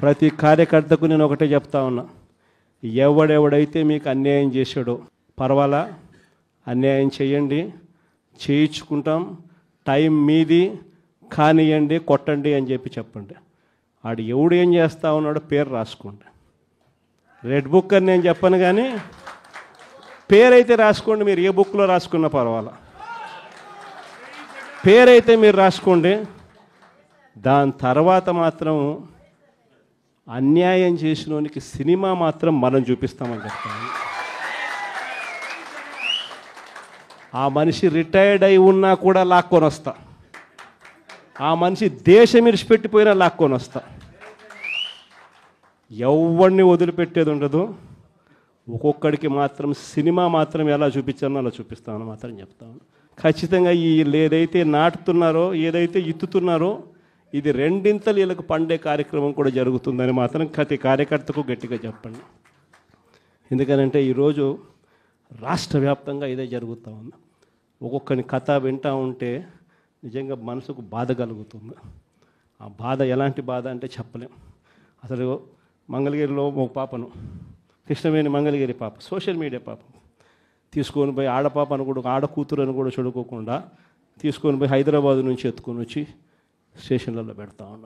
ప్రతి కార్యకర్తకు నేను ఒకటే చెప్తా ఉన్నా, ఎవడెవడైతే మీకు అన్యాయం చేశాడో పర్వాలా, అన్యాయం చేయండి, చేయించుకుంటాం, టైం మీది, కానియండి, కొట్టండి అని చెప్పండి. ఆడు ఎవడు ఏం చేస్తా ఉన్నాడో పేరు రాసుకోండి. రెడ్ బుక్ అని నేను చెప్పను, కానీ పేరైతే రాసుకోండి. మీరు ఏ బుక్లో రాసుకున్నా పర్వాలా, పేరైతే మీరు రాసుకోండి. దాని తర్వాత మాత్రం అన్యాయం చేసినోనికి సినిమా మాత్రం మనం చూపిస్తామని చెప్తాను. ఆ మనిషి రిటైర్డ్ అయి ఉన్నా కూడా లాక్కొని వస్తా, ఆ మనిషి దేశం ఇడిచిపెట్టిపోయినా లాక్కొని వస్తా. ఎవరిని వదిలిపెట్టేది ఉండదు. ఒక్కొక్కడికి మాత్రం సినిమా మాత్రం ఎలా చూపించానో అలా చూపిస్తామని మాత్రం చెప్తాను. ఖచ్చితంగా వీళ్ళు ఏదైతే నాటుతున్నారో, ఏదైతే ఇత్తుతున్నారో, ఇది రెండింతలు వీళ్ళకు పండే కార్యక్రమం కూడా జరుగుతుందని మాత్రం ప్రతి కార్యకర్తకు గట్టిగా చెప్పండి. ఎందుకనంటే ఈరోజు రాష్ట్ర వ్యాప్తంగా ఇదే జరుగుతూ ఉంది. ఒక్కొక్కని కథ వింటూ ఉంటే నిజంగా మనసుకు బాధ కలుగుతుంది. ఆ బాధ ఎలాంటి బాధ అంటే చెప్పలేం. అసలు మంగళగిరిలో ఒక పాపను, కృష్ణవేణి మంగళగిరి పాప, సోషల్ మీడియా పాప తీసుకొని పోయి, ఆడపాపను కూడా, ఆడ కూతురని కూడా చూడుకోకుండా తీసుకొని పోయి హైదరాబాద్ నుంచి ఎత్తుకొని వచ్చి స్టేషన్లలో పెడతా ఉన్నారు.